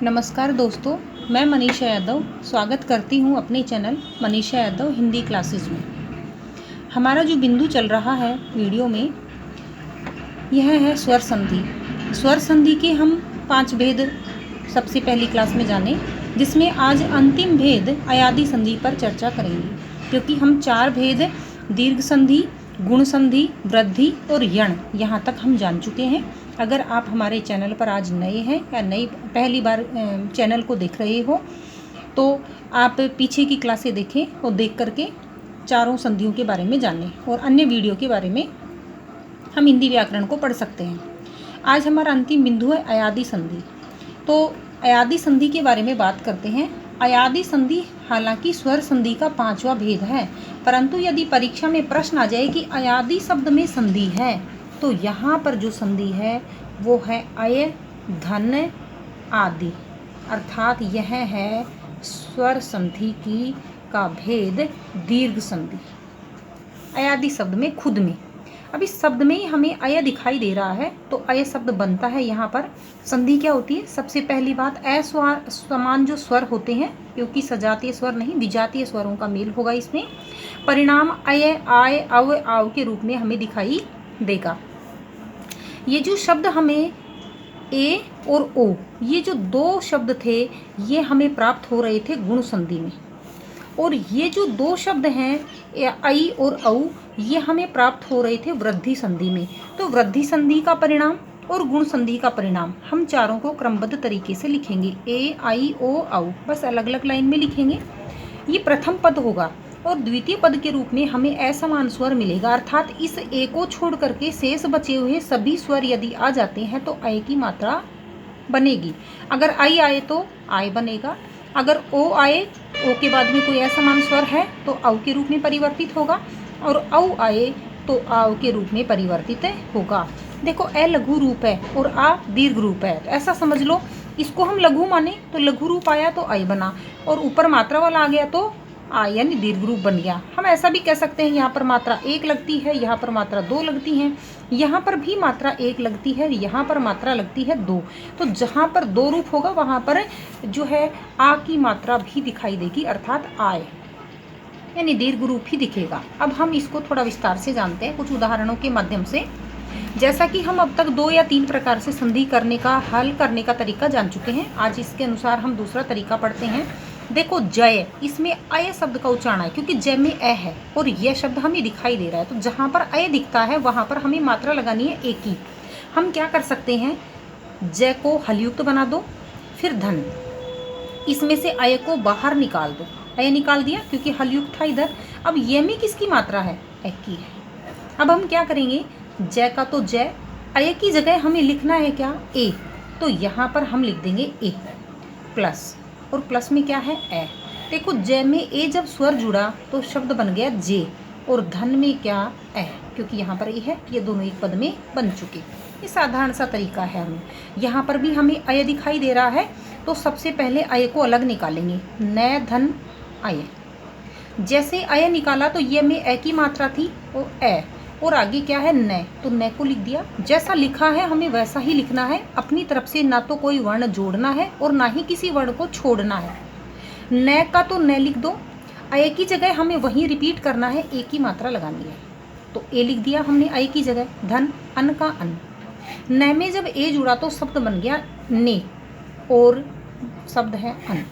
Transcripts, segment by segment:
नमस्कार दोस्तों, मैं मनीषा यादव स्वागत करती हूं अपने चैनल मनीषा यादव हिंदी क्लासेस में। हमारा जो बिंदु चल रहा है वीडियो में, यह है स्वर संधि। स्वर संधि के हम 5 भेद सबसे पहली क्लास में जाने, जिसमें आज अंतिम भेद अयादि संधि पर चर्चा करेंगे, क्योंकि हम 4 भेद दीर्घ संधि, गुण संधि, वृद्धि और यण यहाँ तक हम जान चुके हैं। अगर आप हमारे चैनल पर आज नए हैं या पहली बार चैनल को देख रहे हो, तो आप पीछे की क्लासें देखें और देख करके चारों संधियों के बारे में जानें और अन्य वीडियो के बारे में हम हिंदी व्याकरण को पढ़ सकते हैं। आज हमारा अंतिम बिंदु है अयादि संधि। तो अयादि संधि के बारे में बात करते हैं। अयादि संधि हालांकि स्वर संधि का 5वां भेद है, परंतु यदि परीक्षा में प्रश्न आ जाए कि अयादि शब्द में संधि है, तो यहाँ पर जो संधि है वो है अय, धन, आदि, अर्थात यह है स्वर संधि की का भेद दीर्घ संधि। अयादि शब्द में खुद में, अब इस शब्द में ही हमें अय दिखाई दे रहा है, तो अय शब्द बनता है। यहाँ पर संधि क्या होती है? सबसे पहली बात, असमान जो स्वर होते हैं, क्योंकि सजातीय स्वर नहीं विजातीय स्वरों का मेल होगा इसमें, परिणाम अय, आय, अव, आव के रूप में हमें दिखाई देगा। ये जो शब्द हमें ए और ओ, ये जो 2 शब्द थे, ये हमें प्राप्त हो रहे थे गुण संधि में, और ये जो 2 शब्द हैं आई और औ, ये हमें प्राप्त हो रहे थे वृद्धि संधि में। तो वृद्धि संधि का परिणाम और गुण संधि का परिणाम हम चारों को क्रमबद्ध तरीके से लिखेंगे, ए, आई, ओ, औ, बस अलग अलग लाइन में लिखेंगे। ये प्रथम पद होगा और द्वितीय पद के रूप में हमें असमान स्वर मिलेगा, अर्थात इस ए को छोड़ करके शेष बचे हुए सभी स्वर यदि आ जाते हैं तो अय की मात्रा बनेगी। अगर आई आए तो आय बनेगा, अगर ओ आए, ओ के बाद में कोई असमान स्वर है तो औ के रूप में परिवर्तित होगा, और औ आए तो आव के रूप में परिवर्तित होगा। देखो, अ लघु रूप है और आ दीर्घ रूप है, तो ऐसा समझ लो इसको हम लघु माने तो लघु रूप आया तो अय बना, और ऊपर मात्रा वाला आ गया तो आ यानी दीर्घ रूप बन गया। हम ऐसा भी कह सकते हैं, यहाँ पर मात्रा 1 लगती है, यहाँ पर मात्रा 2 लगती हैं, यहाँ पर भी मात्रा 1 लगती है, यहाँ पर मात्रा लगती है 2। तो जहाँ पर 2 रूप होगा वहाँ पर जो है आ की मात्रा भी दिखाई देगी, अर्थात आय यानी दीर्घ रूप ही दिखेगा। अब हम इसको थोड़ा विस्तार से जानते हैं कुछ उदाहरणों के माध्यम से। जैसा कि हम अब तक 2 या 3 प्रकार से संधि करने का, हल करने का तरीका जान चुके हैं, आज इसके अनुसार हम दूसरा तरीका पढ़ते हैं। देखो, जय, इसमें अय शब्द का उच्चारण है, क्योंकि जय में अ है और यह शब्द हमें दिखाई दे रहा है, तो जहाँ पर अय दिखता है वहाँ पर हमें मात्रा लगानी है एक ही। हम क्या कर सकते हैं, जय को हलयुक्त बना दो, फिर धन, इसमें से अय को बाहर निकाल दो, अय निकाल दिया क्योंकि हलयुक्त था इधर। अब ये में किसकी मात्रा है? अ की है। अब हम क्या करेंगे, जय का तो जय, अय की जगह हमें लिखना है क्या? ए, तो यहाँ पर हम लिख देंगे ए प्लस, और प्लस में क्या है? ए। देखो, जय में ए जब स्वर जुड़ा तो शब्द बन गया जे, और धन में क्या? ए, क्योंकि यहाँ पर ए है, ये दोनों एक पद में बन चुके। ये साधारण सा तरीका है। हमें यहाँ पर भी हमें अय दिखाई दे रहा है, तो सबसे पहले अय को अलग निकालेंगे, न धन अय। जैसे अय निकाला तो ये में ए की मात्रा थी और ए, और आगे क्या है? न, तो न को लिख दिया। जैसा लिखा है हमें वैसा ही लिखना है, अपनी तरफ से ना तो कोई वर्ण जोड़ना है और ना ही किसी वर्ण को छोड़ना है। न का तो न लिख दो, अय की जगह हमें वहीं रिपीट करना है, ए की मात्रा लगानी है, तो ए लिख दिया हमने अय की जगह। धन, अन का अन, न में जब ए जुड़ा तो शब्द बन गया ने, और शब्द है अन।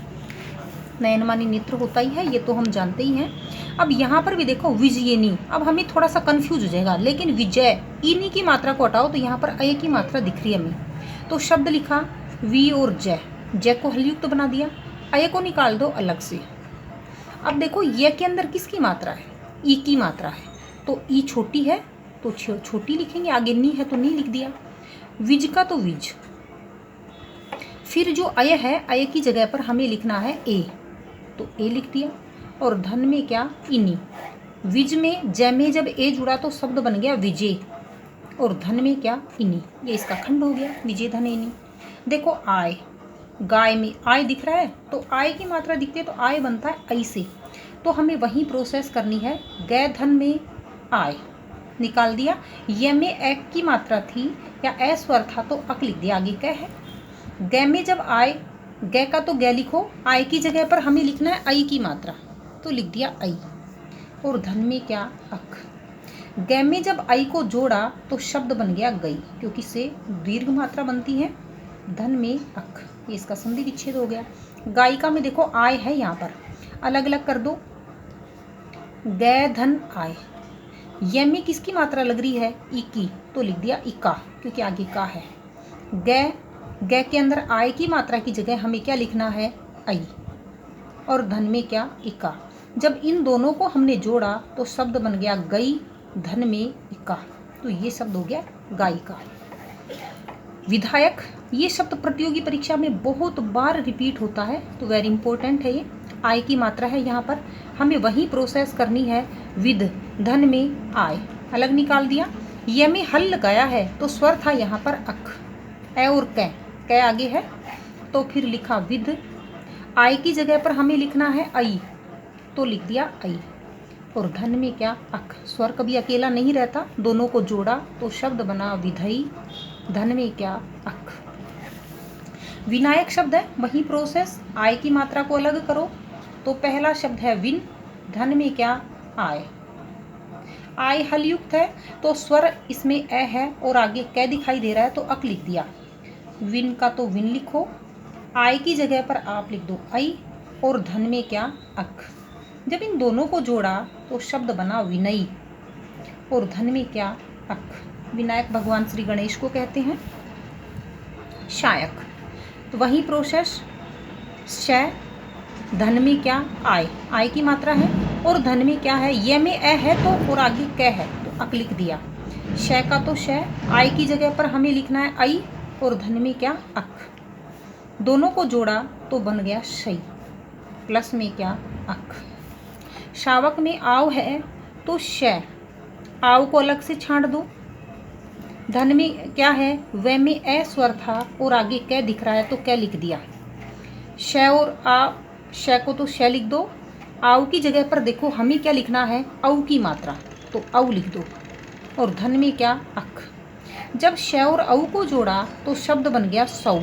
नयन मानी नेत्र होता ही है, ये तो हम जानते ही हैं। अब यहाँ पर भी देखो, विजयनी, अब हमें थोड़ा सा कंफ्यूज हो जाएगा, लेकिन विजय, इनी की मात्रा को हटाओ तो यहाँ पर अय की मात्रा दिख रही है हमें, तो शब्द लिखा वी और जय, जय को हलयुक्त बना दिया, अय को निकाल दो अलग से। अब देखो, ये के अंदर किसकी मात्रा है? ई की मात्रा है, तो ई छोटी है तो छोटी लिखेंगे, आगे नी है तो नी लिख दिया। विज का तो विज, फिर जो अय है, अय की जगह पर हमें लिखना है ए, तो ए लिख दिया। और धन में क्या? इनी। विज में, जय में जब ए जुड़ा तो शब्द बन गया विजय, और धन में क्या? इनी, ये इसका खंड हो गया, विजय धन इनी। देखो, आय, गाय में आय दिख रहा है, तो आय की मात्रा दिखती है तो आय बनता है ऐ से, तो हमें वही प्रोसेस करनी है। गै धन में आय निकाल दिया, ये में एक की मात्रा थी या ए स्वर था तो अक लिख दिया, आगे क्या है? गै में जब आय गे का तो गे लिखो, आय की जगह पर हमें लिखना है आई की मात्रा, तो लिख दिया आई। और धन में क्या, अक। गे में जब आई को जोड़ा तो शब्द बन गया गई, क्योंकि से दीर्घ मात्रा बनती है। धन में अक, ये इसका संधि विच्छेद हो गया। गायिका में देखो आय है, यहाँ पर अलग अलग कर दो, गे धन आय। ये में किसकी मात्रा लग रही है, ई की, तो लिख दिया इका, क्योंकि आगे का है। गे के अंदर आय की मात्रा की जगह हमें क्या लिखना है, आई। और धन में क्या, इका। जब इन दोनों को हमने जोड़ा तो शब्द बन गया गई, धन में इका, तो ये शब्द हो गया गायिका। विधायक, ये शब्द प्रतियोगी परीक्षा में बहुत बार रिपीट होता है, तो वेरी इंपॉर्टेंट है ये। आय की मात्रा है यहाँ पर, हमें वही प्रोसेस करनी है, विद धन में आय, अलग निकाल दिया। ये में हल लगाया है तो स्वर था यहाँ पर अक, ए और कै आगे है, तो फिर लिखा विद। आय की जगह पर हमें लिखना है आई, तो लिख दिया आई। और धन में क्या, अक। स्वर कभी अकेला नहीं रहता, दोनों को जोड़ा तो शब्द बना विधई, धन में क्या, अक। विनायक शब्द है, वही प्रोसेस, आय की मात्रा को अलग करो, तो पहला शब्द है विन, धन में क्या, आय। आय हल युक्त है, तो स्वर इसमें ए है और आगे कै दिखाई दे रहा है, तो अक लिख दिया। विन का तो विन लिखो, आय की जगह पर आप लिख दो आई, और धन में क्या, अक। जब इन दोनों को जोड़ा तो शब्द बना विनयी, और धन में क्या, अक। विनायक भगवान श्री गणेश को कहते हैं। शायक, तो वही प्रोसेस, शय, धन में क्या, आय, आय की मात्रा है, और धन में क्या है, ये में ए है तो, और आगे कै है, तो अक लिख दिया। शय का तो शय, आय की जगह पर हमें लिखना है आई, और धन में क्या, अक। दोनों को जोड़ा तो बन गया शई, प्लस में क्या, अक। शावक में आव है तो शय, आव को अलग से छांट दो। धन में क्या है, वे में ए स्वर था और आगे कै दिख रहा है, तो कै लिख दिया। शय और आ, शय को तो शय लिख दो, आव की जगह पर देखो हमें क्या लिखना है, औ की मात्रा, तो औ लिख दो। और धन में क्या, अक। जब शय और औ को जोड़ा तो शब्द बन गया सौ,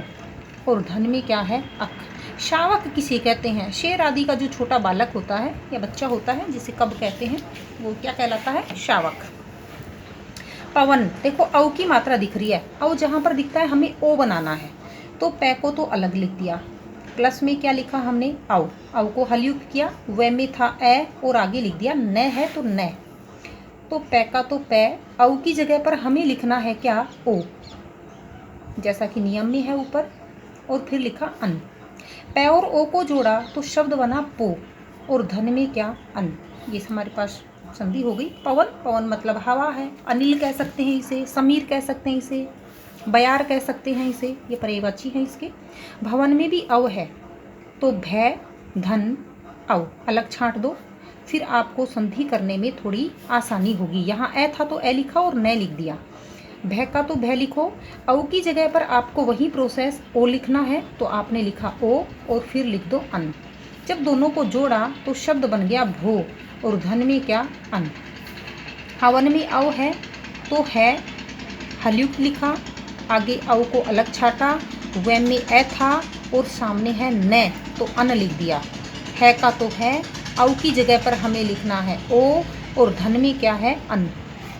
और धन में क्या है, अक। शावक किसे कहते हैं, शेर आदि का जो छोटा बालक होता है या बच्चा होता है, जिसे कब कहते हैं, वो क्या कहलाता है, शावक। पवन, देखो औ की मात्रा दिख रही है, औ जहाँ पर दिखता है हमें ओ बनाना है, तो पै को तो अलग लिख दिया, प्लस में क्या लिखा हमने, औ। औ को हलयुक्त किया, वे में था ए और आगे लिख दिया न है तो न, तो पै का तो पै, औ की जगह पर हमें लिखना है क्या, ओ, जैसा कि नियम में है ऊपर, और फिर लिखा अन। पै और ओ को जोड़ा तो शब्द बना पो, और धन में क्या, अन। ये हमारे पास संधि हो गई। पवन, पवन मतलब हवा है, अनिल कह सकते हैं इसे, समीर कह सकते हैं इसे, बयार कह सकते हैं इसे, ये पर्यायवाची हैं इसके। भवन में भी अव है, तो भय, धन, अव अलग छांट दो, फिर आपको संधि करने में थोड़ी आसानी होगी। यहाँ ए था तो ए लिखा और न लिख दिया। भय का तो भय लिखो, औ की जगह पर आपको वही प्रोसेस ओ लिखना है, तो आपने लिखा ओ और फिर लिख दो अन। जब दोनों को जोड़ा तो शब्द बन गया भो, और धन में क्या, अन। हवन में औ है तो है हलयुक्त लिखा, आगे औ को अलग छाटा, वे में ए था और सामने है न, तो अन लिख दिया। है का तो है, औ की जगह पर हमें लिखना है ओ, और धन में क्या है, अन।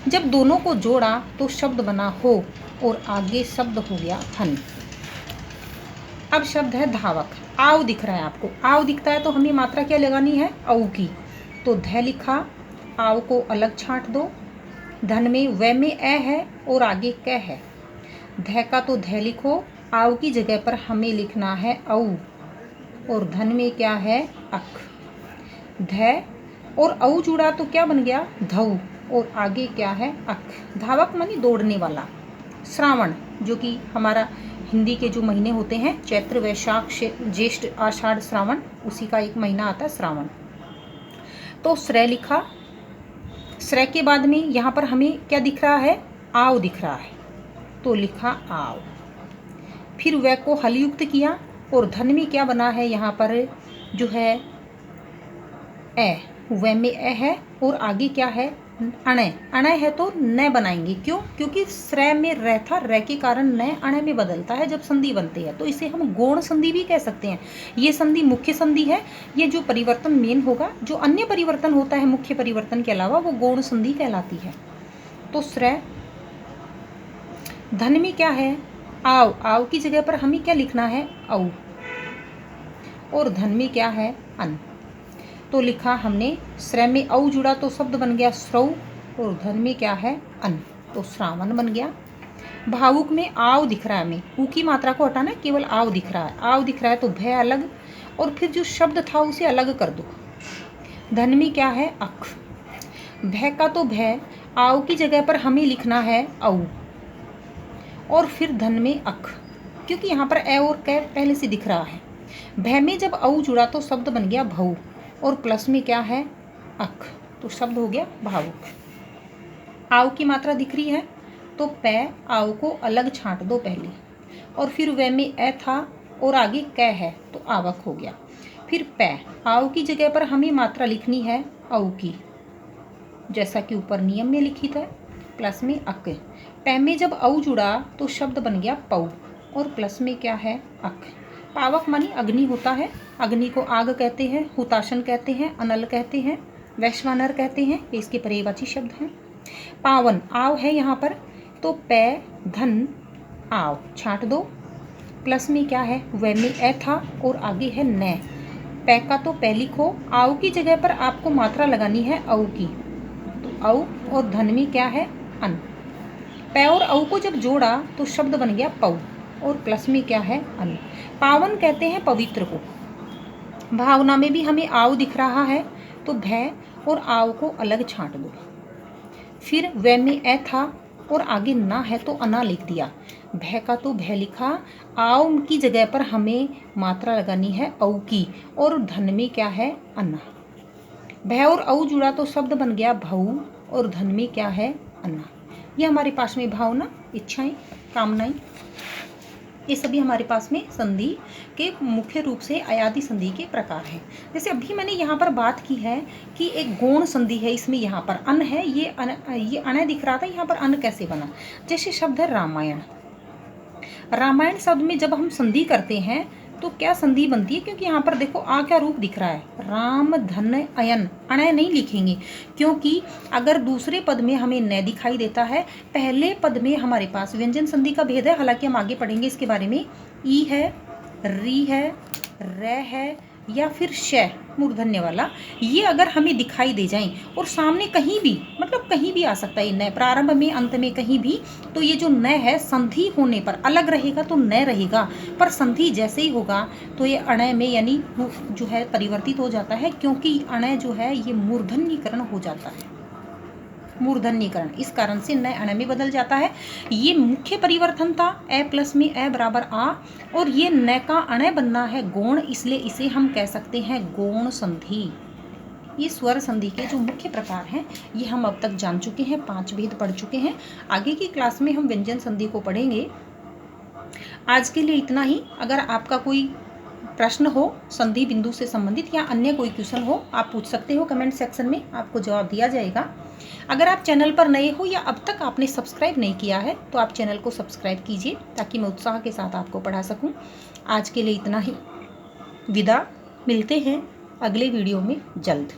जब दोनों को जोड़ा तो शब्द बना हो, और आगे शब्द हो गया हन। अब शब्द है धावक। आव दिख रहा है आपको, आव दिखता है तो हमें मात्रा क्या लगानी है, औ की, तो ध लिखा, आव को अलग छांट दो। धन में वे में ए है और आगे कै है, ध का तो ध लिखो, आव की जगह पर हमें लिखना है औ, और धन में क्या है, अक। ध और औ जुड़ा तो क्या बन गया, धऊ, और आगे क्या है, अक। धावक मानी दौड़ने वाला। श्रावण, जो कि हमारा हिंदी के जो महीने होते हैं, चैत्र, वैशाख, ज्येष्ठ, आषाढ़, श्रावण, उसी का एक महीना आता है श्रावण। तो श्रय लिखा, श्रय के बाद में यहाँ पर हमें क्या दिख रहा है, आव दिख रहा है, तो लिखा आव। फिर वह को हलयुक्त किया, और धन में क्या बना है, यहाँ पर जो है ए, वे में ए है और आगे क्या है, अणय, अणय है तो न बनाएंगे। क्यों? क्योंकि श्रय में रह था, रह के कारण न अणय में बदलता है जब संधि बनती है, तो इसे हम गौण संधि भी कह सकते हैं। ये संधि मुख्य संधि है। ये जो परिवर्तन मेन होगा, जो अन्य परिवर्तन होता है मुख्य परिवर्तन के अलावा, वो गौण संधि कहलाती है। तो श्रय, धन में क्या है? आव, आव की जगह पर हमें क्या लिखना है? औ। और धन में क्या है? अन। तो लिखा हमने श्रय में औ जुड़ा तो शब्द बन गया श्रौ, और धन में क्या है? अन, तो श्रावण बन गया। भावुक में आव दिख रहा है, हमें ऊ की मात्रा को हटाना, केवल आव दिख रहा है। आव दिख रहा है तो भय अलग, और फिर जो शब्द था उसे अलग कर दो। धन में क्या है? अख। भय का तो भय, आव की जगह पर हमें लिखना है औ, और फिर धन में अख, क्योंकि यहाँ पर ए और कै पहले से दिख रहा है। भय में जब औ जुड़ा तो शब्द बन गया भऊ, और प्लस में क्या है? अख, तो शब्द हो गया भावुक। आव की मात्रा दिख रही है तो पै, आव को अलग छांट दो पहले, और फिर वे में ए था और आगे कै है तो आवक हो गया। फिर पै, आव की जगह पर हमें मात्रा लिखनी है औ की, जैसा कि ऊपर नियम में लिखित है, प्लस में अक। पै में जब औ जुड़ा तो शब्द बन गया पौ, और प्लस में क्या है? अक। पावक मानी अग्नि होता है। अग्नि को आग कहते हैं, हुताशन कहते हैं, अनल कहते हैं, वैश्वानर कहते हैं, ये इसके पर्यायवाची शब्द हैं। पावन, आव है यहाँ पर, तो पै धन आव छांट दो, प्लस में क्या है? वह में ए था और आगे है न। पै का तो पै लिखो, आव की जगह पर आपको मात्रा लगानी है औ की, तो औ, और धन में क्या है? अन। पै और औ को जब जोड़ा तो शब्द बन गया पौ, और प्लस में क्या है? अन। पावन कहते हैं पवित्र को। भावना में भी हमें आव दिख रहा है, तो भय और आव को अलग छांट दो। फिर वे में ए था और आगे ना है तो अना लिख दिया। भय का तो भय लिखा, आव की जगह पर हमें मात्रा लगानी है औ की, और धन में क्या है? अना। भय और औ जुड़ा तो शब्द बन गया भऊ, और धन में क्या है? अना। ये हमारे पास में भावना, इच्छाएं, कामनाएं, ये सभी हमारे पास में संधि के मुख्य रूप से अयादि संधि के प्रकार हैं। जैसे अभी मैंने यहाँ पर बात की है कि एक गौण संधि है, इसमें यहाँ पर अन है, ये अन दिख रहा था, यहाँ पर अन कैसे बना? जैसे शब्द है रामायण। रामायण शब्द में जब हम संधि करते हैं तो क्या संधि बनती है? क्योंकि यहाँ पर देखो आ क्या रूप दिख रहा है, राम धन अयन, अणय नहीं लिखेंगे, क्योंकि अगर दूसरे पद में हमें न दिखाई देता है, पहले पद में हमारे पास व्यंजन संधि का भेद है, हालांकि हम आगे पढ़ेंगे इसके बारे में। ई है, री है, रे है, या फिर श मूर्धन्य वाला, ये अगर हमें दिखाई दे जाएं और सामने कहीं भी, मतलब कहीं भी आ सकता है न, प्रारंभ में अंत में कहीं भी, तो ये जो न है संधि होने पर अलग रहेगा तो न रहेगा, पर संधि जैसे ही होगा तो ये अणय में यानी जो है परिवर्तित हो जाता है, क्योंकि अणय जो है ये मूर्धन्यीकरण हो जाता है, मूर्धन्यीकरण, इस कारण से न अणय में बदल जाता है। ये मुख्य परिवर्तन था, ए प्लस में ए बराबर आ, और ये न का अणय बनना है गौण, इसलिए इसे हम कह सकते हैं गौण संधि। ये स्वर संधि के जो मुख्य प्रकार हैं ये हम अब तक जान चुके हैं, 5 भेद पढ़ चुके हैं। आगे की क्लास में हम व्यंजन संधि को पढ़ेंगे। आज के लिए इतना ही। अगर आपका कोई प्रश्न हो संधि बिंदु से संबंधित या अन्य कोई क्वेश्चन हो, आप पूछ सकते हो कमेंट सेक्शन में, आपको जवाब दिया जाएगा। अगर आप चैनल पर नए हो या अब तक आपने सब्सक्राइब नहीं किया है तो आप चैनल को सब्सक्राइब कीजिए, ताकि मैं उत्साह के साथ आपको पढ़ा सकूं। आज के लिए इतना ही, विदा, मिलते हैं अगले वीडियो में जल्द।